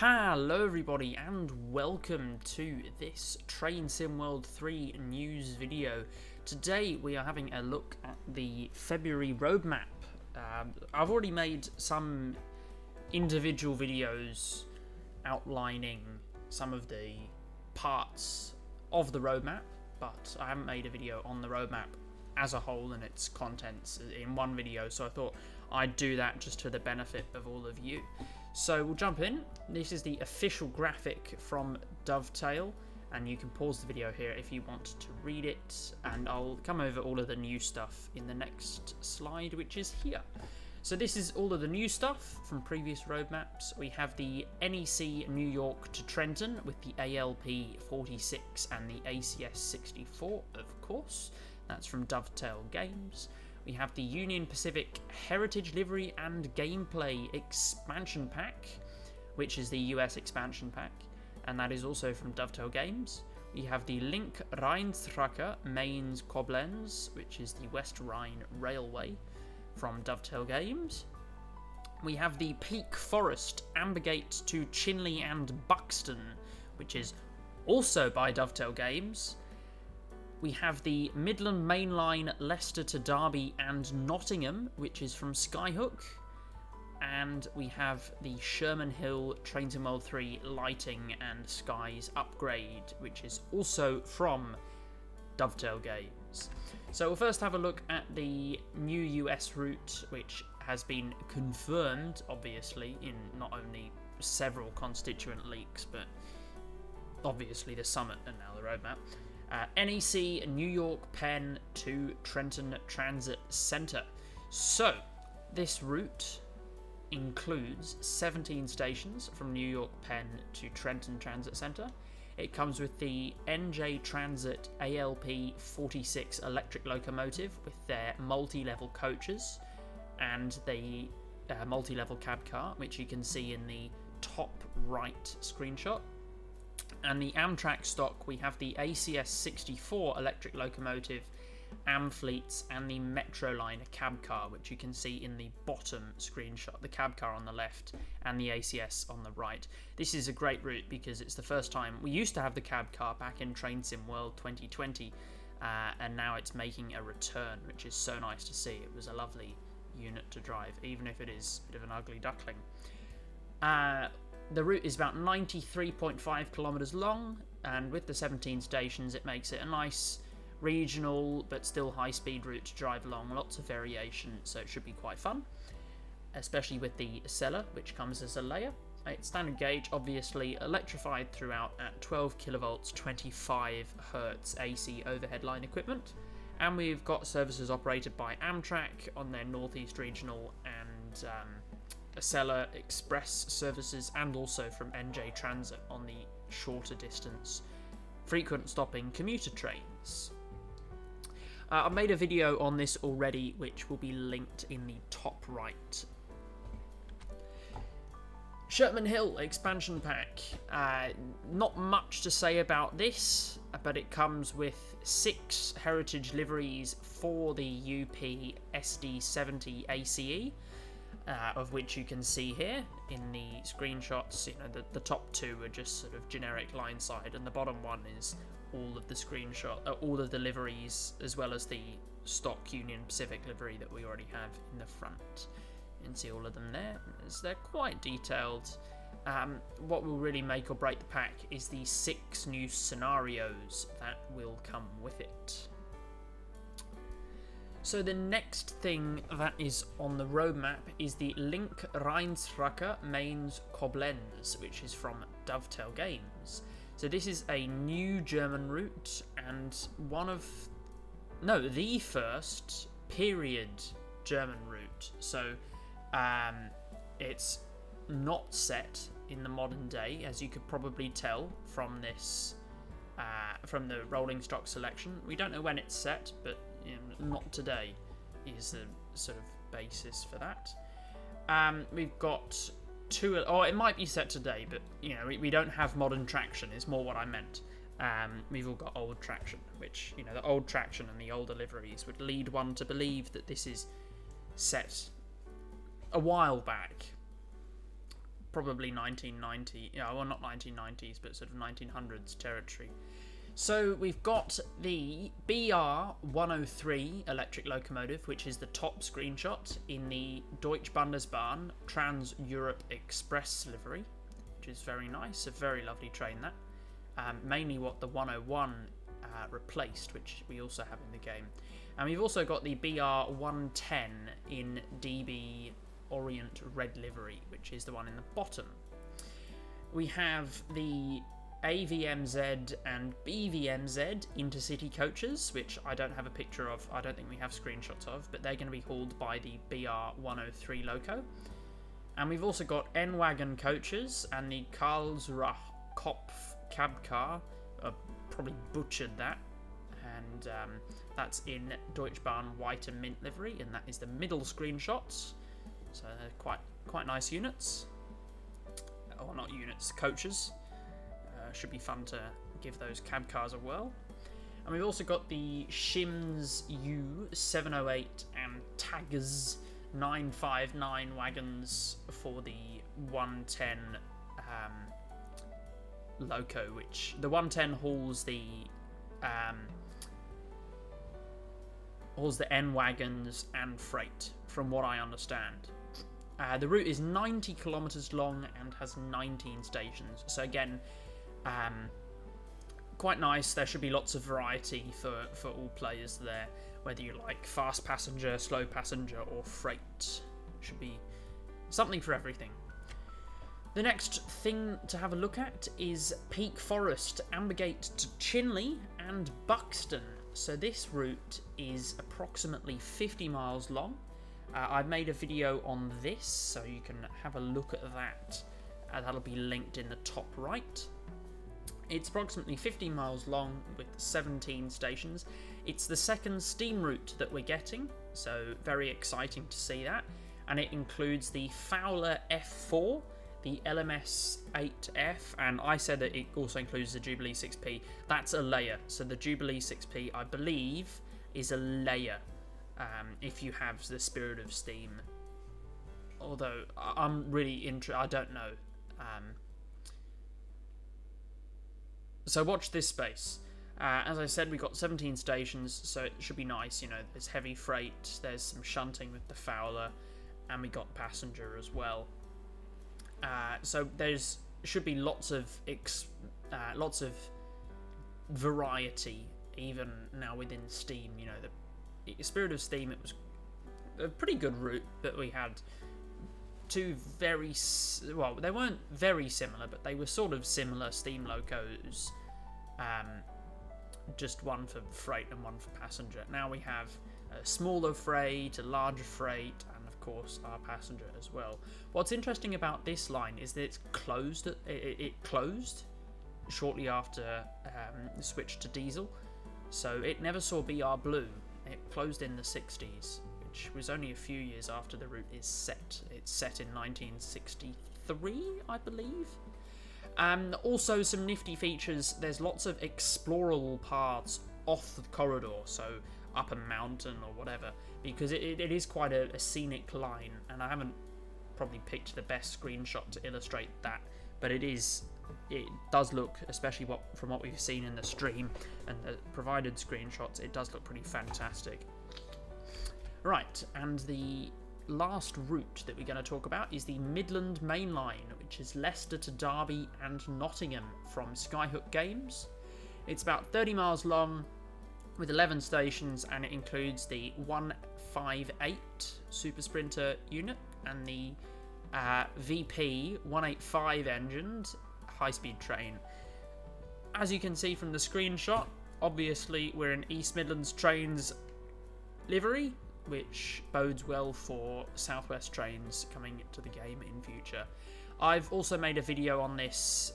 Hello everybody and welcome to this Train Sim World 3 news video. Today we are having a look at the February roadmap. I've already made some individual videos outlining some of the parts of the roadmap, but I haven't made a video on the roadmap as a whole and its contents in one video, so I thought I'd do that just for the benefit of all of you. So we'll jump in. This is the official graphic from Dovetail, and you can pause the video here if you want to read it, and I'll come over all of the new stuff in the next slide, which is here. So this is all of the new stuff from previous roadmaps. We have the NEC New York to Trenton with the ALP 46 and the ACS 64, of course. That's from Dovetail Games. We have the Union Pacific Heritage Livery and Gameplay Expansion Pack, which is the US expansion pack, and that is also from Dovetail Games. We have the Link Rheinstrecke Mainz Koblenz, which is the West Rhine Railway, from Dovetail Games. We have the Peak Forest Ambergate to Chinley and Buxton, which is also by Dovetail Games. We have the Midland Main Line Leicester to Derby and Nottingham, which is from Skyhook. And we have the Sherman Hill Train Sim World 3 Lighting and Skies upgrade, which is also from Dovetail Games. So we'll first have a look at the new US route, which has been confirmed, obviously, in not only several constituent leaks, but obviously the summit and now the roadmap. NEC New York Penn to Trenton Transit Center. So, this route includes 17 stations from New York Penn to Trenton Transit Center. It comes with the NJ Transit ALP 46 electric locomotive with their multi-level coaches and the multi-level cab car, which you can see in the top right screenshot. And the Amtrak stock, we have the ACS 64 electric locomotive, Amfleets, and the Metroliner cab car, which you can see in the bottom screenshot, the cab car on the left and the ACS on the right. This is a great route because it's the first time. We used to have the cab car back in Train Sim World 2020, and now it's making a return, which is so nice to see. It was a lovely unit to drive, even if it is a bit of an ugly duckling. The route is about 93.5 kilometers long, and with the 17 stations, it makes it a nice regional but still high-speed route to drive along. Lots of variation, so it should be quite fun, especially with the Acela, which comes as a layer. It's standard gauge, obviously electrified throughout at 12 kilovolts, 25 hertz AC overhead line equipment, and we've got services operated by Amtrak on their Northeast Regional and Acela Express services, and also from NJ Transit on the shorter distance frequent stopping commuter trains. I've made a video on this already, which will be linked in the top right. Sherman Hill expansion pack. Not much to say about this, but it comes with 6 heritage liveries for the UP SD70 ACE. Of which you can see here in the screenshots. You know, the top 2 are just sort of generic line side, and the bottom one is all of the all of the liveries, as well as the stock Union Pacific livery that we already have in the front. You can see all of them there, as they're quite detailed. What will really make or break the pack is the 6 new scenarios that will come with it. So the next thing that is on the roadmap is the Link Rheinstrecke Mainz Koblenz, which is from Dovetail Games. So this is a new German route and the first period German route. So it's not set in the modern day, as you could probably tell from this, from the rolling stock selection. We don't know when it's set, but not today is the sort of basis for that. We've got 2, it might be set today, but we don't have modern traction is more what I meant. We've all got old traction, which the old traction and the older liveries would lead one to believe that this is set a while back. probably 1990, yeah, well, not 1990s, but sort of 1900s territory. So we've got the BR-103 electric locomotive, which is the top screenshot in the Deutsche Bundesbahn Trans-Europe Express livery, which is very nice, a very lovely train that. Mainly what the 101 replaced, which we also have in the game. And we've also got the BR-110 in DB Orient red livery, which is the one in the bottom. We have the AVMZ and BVMZ intercity coaches, which I don't have a picture of, I don't think we have screenshots of, but they're going to be hauled by the BR-103 loco. And we've also got N-Wagon coaches and the Karlsruhe Kopf cab car, probably butchered that, and that's in Deutsche Bahn white and mint livery, and that is the middle screenshots, so they're quite nice units, or not units, coaches. Should be fun to give those cab cars a whirl. And we've also got the Shims U708 and Taggers 959 wagons for the 110 loco, which the 110 hauls the N wagons and freight, from what I understand. The route is 90 kilometers long and has 19 stations. So again, quite nice. There should be lots of variety for all players there, whether you like fast passenger, slow passenger, or freight. Should be something for everything. The next thing to have a look at is Peak Forest, Ambergate to Chinley and Buxton. So this route is approximately 50 miles long. I've made a video on this, so you can have a look at that. That'll be linked in the top right. It's approximately 15 miles long with 17 stations. It's the second steam route that we're getting, so very exciting to see that. And it includes the Fowler F4, the LMS 8F, and I said that it also includes the Jubilee 6P. That's a layer, so the Jubilee 6P, I believe, is a layer if you have the Spirit of Steam. Although, I'm really interested, I don't know. So watch this space. As I said, we've got 17 stations, so it should be nice. You know, there's heavy freight, there's some shunting with the Fowler, and we got passenger as well. So there's should be lots of variety, even now within Steam. You know, the Spirit of Steam, it was a pretty good route, but we had two very well, they weren't very similar, but they were sort of similar Steam locos. Just one for freight and one for passenger. Now we have a smaller freight, a larger freight, and of course our passenger as well. What's interesting about this line is that it's closed. It closed shortly after the switch to diesel, so it never saw BR Blue. It closed in the 60s, which was only a few years after the route is set. It's set in 1963, I believe. Also, some nifty features. There's lots of explorable paths off the corridor, so up a mountain or whatever, because it is quite a scenic line, and I haven't probably picked the best screenshot to illustrate that, but it does look, especially from what we've seen in the stream and the provided screenshots, it does look pretty fantastic. Right, and the last route that we're going to talk about is the Midland Main Line, which is Leicester to Derby and Nottingham from Skyhook Games. It's about 30 miles long with 11 stations, and it includes the 158 Super Sprinter unit and the VP 185 engined high-speed train. As you can see from the screenshot, obviously we're in East Midlands Trains livery, which bodes well for Southwest Trains coming to the game in future. I've also made a video on this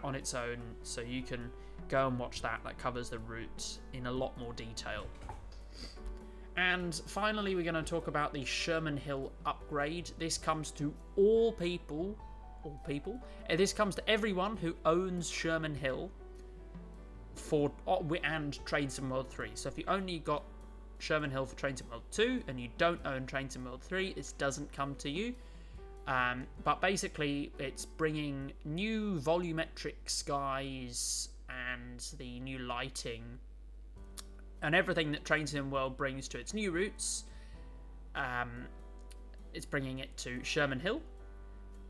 on its own, so you can go and watch that. That covers the route in a lot more detail. And finally, we're going to talk about the Sherman Hill upgrade. This comes to all people. This comes to everyone who owns Sherman Hill and Train Sim World 3. So if you only got Sherman Hill for Train Sim World 2 and you don't own Train Sim World 3, this doesn't come to you. But basically, it's bringing new volumetric skies and the new lighting and everything that Train Sim World brings to its new routes. It's bringing it to Sherman Hill,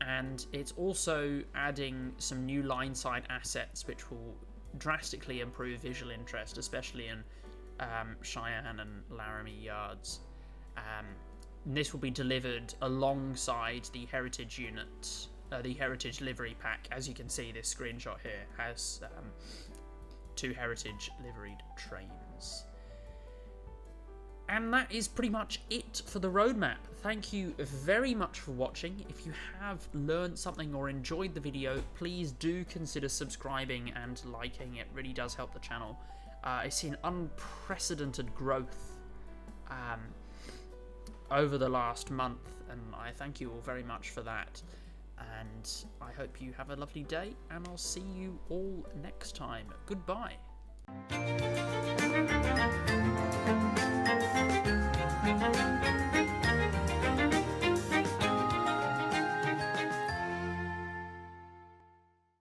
and it's also adding some new line side assets which will drastically improve visual interest, especially in Cheyenne and Laramie yards. This will be delivered alongside the Heritage unit, the Heritage livery pack. As you can see, this screenshot here has 2 Heritage liveried trains. And that is pretty much it for the roadmap. Thank you very much for watching. If you have learned something or enjoyed the video, please do consider subscribing and liking. It really does help the channel. I've seen unprecedented growth over the last month, and I thank you all very much for that. And I hope you have a lovely day, and I'll see you all next time. Goodbye.